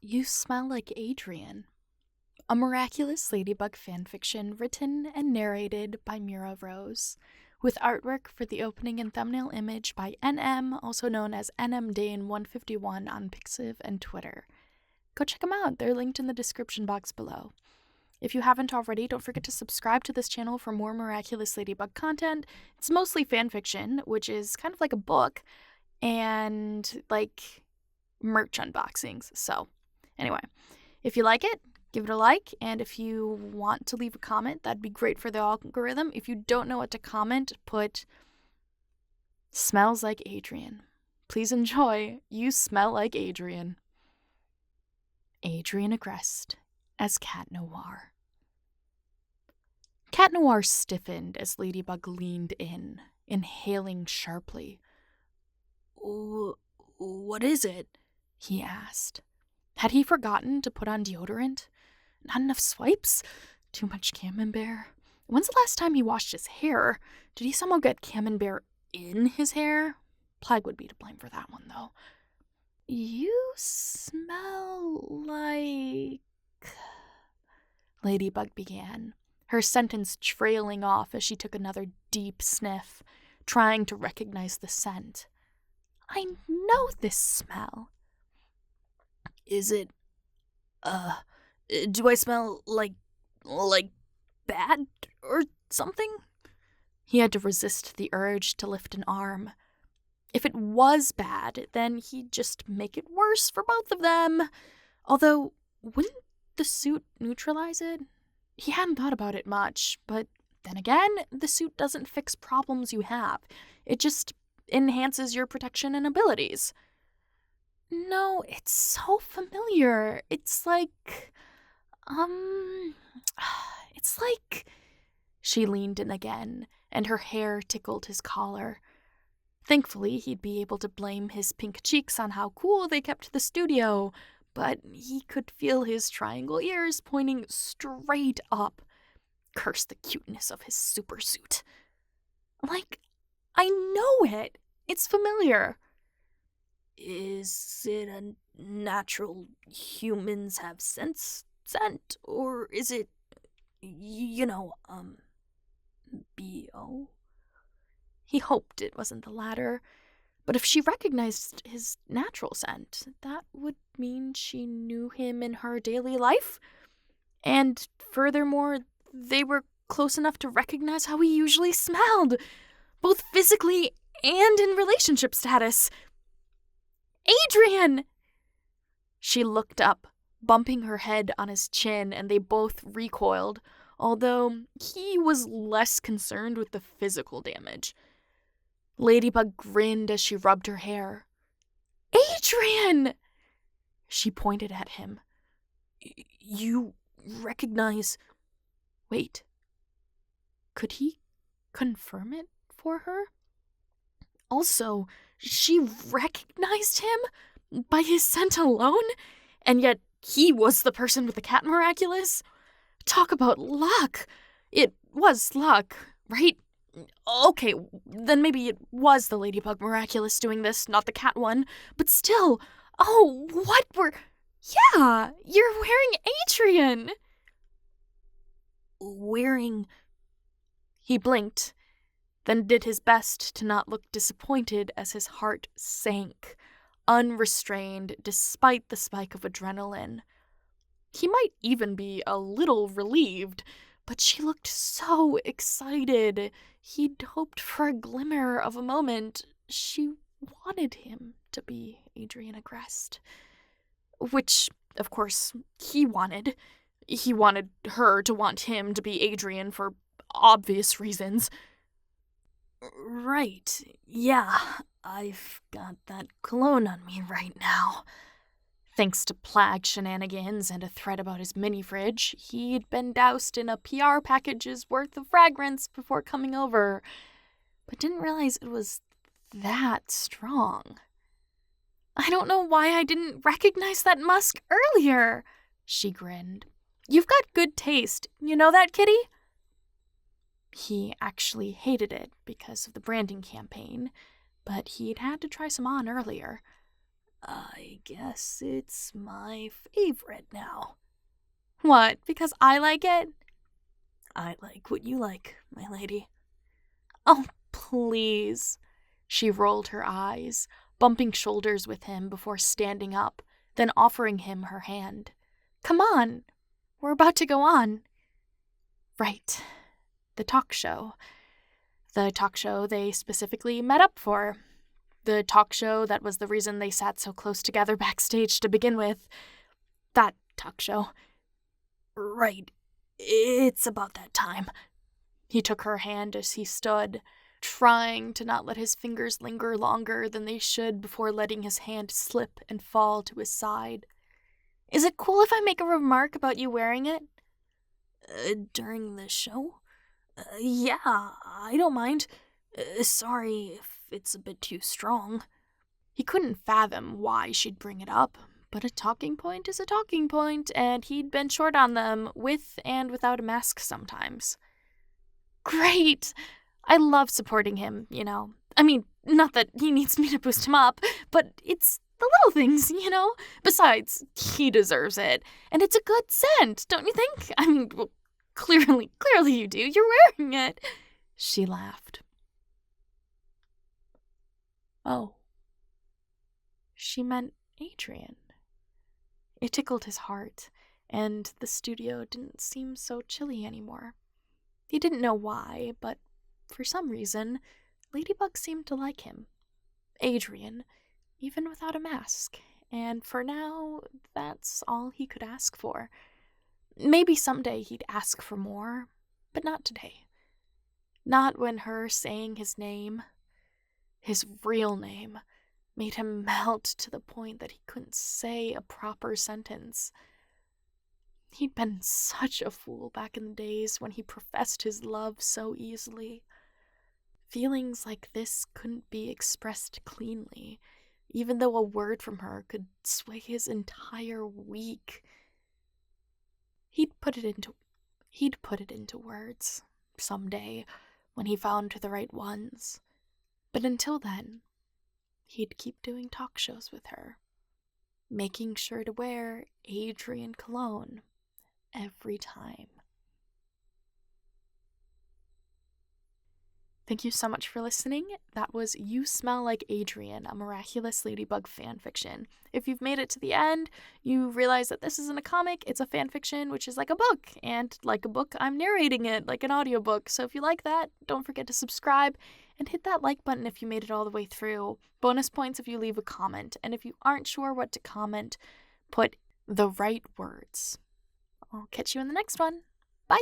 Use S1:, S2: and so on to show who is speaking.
S1: You Smell Like Adrien, a Miraculous Ladybug Fanfiction written and narrated by Mira Rose, with artwork for the opening and thumbnail image by NM, also known as NMDane151 on Pixiv and Twitter. Go check them out, they're linked in the description box below. If you haven't already, don't forget to subscribe to this channel for more Miraculous Ladybug content. It's mostly fanfiction, which is kind of like a book, and like merch unboxings, so anyway, if you like it, give it a like, and if you want to leave a comment, that'd be great for the algorithm. If you don't know what to comment, put "Smells like Adrien." Please enjoy You Smell Like Adrien. Adrien Agreste as Cat Noir. Cat Noir stiffened as Ladybug leaned in, inhaling sharply. "What is it?" he asked. Had he forgotten to put on deodorant? Not enough swipes? Too much camembert? When's the last time he washed his hair? Did he somehow get camembert in his hair? Plague would be to blame for that one, though. "You smell like..." Ladybug began, her sentence trailing off as she took another deep sniff, trying to recognize the scent. "I know this smell." "Is it, do I smell like bad or something?" He had to resist the urge to lift an arm. If it was bad, then he'd just make it worse for both of them. Although, wouldn't the suit neutralize it? He hadn't thought about it much, but then again, the suit doesn't fix problems you have. It just enhances your protection and abilities. No, it's so familiar. It's like... She leaned in again, and her hair tickled his collar. Thankfully, he'd be able to blame his pink cheeks on how cool they kept the studio, but he could feel his triangle ears pointing straight up. Curse the cuteness of his supersuit. Like, I know it. It's familiar. "Is it a natural humans have scent, or is it, B.O.?" He hoped it wasn't the latter, but if she recognized his natural scent, that would mean she knew him in her daily life. And furthermore, they were close enough to recognize how he usually smelled, both physically and in relationship status. "Adrien!" She looked up, bumping her head on his chin, and they both recoiled, although he was less concerned with the physical damage. Ladybug grinned as she rubbed her hair. "Adrien!" She pointed at him. "You recognize..." Wait. Could he confirm it for her? Also, she recognized him by his scent alone, and yet he was the person with the cat miraculous? Talk about luck. It was luck, right? Okay, then maybe it was the Ladybug Miraculous doing this, not the cat one, but still, yeah, you're wearing Adrien! Wearing... He blinked, then did his best to not look disappointed as his heart sank, unrestrained despite the spike of adrenaline. He might even be a little relieved, but she looked so excited. He'd hoped for a glimmer of a moment. She wanted him to be Adrien Agreste. Which, of course, he wanted. He wanted her to want him to be Adrien for obvious reasons. Right, yeah, I've got that cologne on me right now. Thanks to Plague shenanigans and a threat about his mini-fridge, he'd been doused in a PR package's worth of fragrance before coming over, but didn't realize it was that strong. "I don't know why I didn't recognize that musk earlier," she grinned. "You've got good taste. You know that, kitty?" He actually hated it because of the branding campaign, but he'd had to try some on earlier.
S2: I guess it's my favorite now.
S1: What, because I like it?
S2: I like what you like, my lady.
S1: Oh, please. She rolled her eyes, bumping shoulders with him before standing up, then offering him her hand. Come on. We're about to go on. Right. The talk show. The talk show they specifically met up for. The talk show that was the reason they sat so close together backstage to begin with. That talk show.
S2: Right. It's about that time.
S1: He took her hand as he stood, trying to not let his fingers linger longer than they should before letting his hand slip and fall to his side. Is it cool if I make a remark about you wearing it?
S2: During the show? Yeah, I don't mind. Sorry if it's a bit too strong.
S1: He couldn't fathom why she'd bring it up, but a talking point is a talking point, and he'd been short on them with and without a mask sometimes. Great! I love supporting him, you know. I mean, not that he needs me to boost him up, but it's the little things, you know? Besides, he deserves it. And it's a good scent, don't you think? I mean, well, clearly you do. You're wearing it. She laughed. Oh. She meant Adrien. It tickled his heart, and the studio didn't seem so chilly anymore. He didn't know why, but for some reason, Ladybug seemed to like him. Adrien, even without a mask, and for now, that's all he could ask for. Maybe someday he'd ask for more, but not today. Not when her saying his name, his real name, made him melt to the point that he couldn't say a proper sentence. He'd been such a fool back in the days when he professed his love so easily. Feelings like this couldn't be expressed cleanly, even though a word from her could sway his entire week. He'd put it into words someday when he found the right ones. But until then, he'd keep doing talk shows with her, making sure to wear Adrien cologne every time. Thank you so much for listening. That was You Smell Like Adrien, a Miraculous Ladybug fanfiction. If you've made it to the end, you realize that this isn't a comic, it's a fanfiction, which is like a book. And like a book, I'm narrating it like an audiobook. So if you like that, don't forget to subscribe and hit that like button if you made it all the way through. Bonus points if you leave a comment. And if you aren't sure what to comment, put the right words. I'll catch you in the next one. Bye!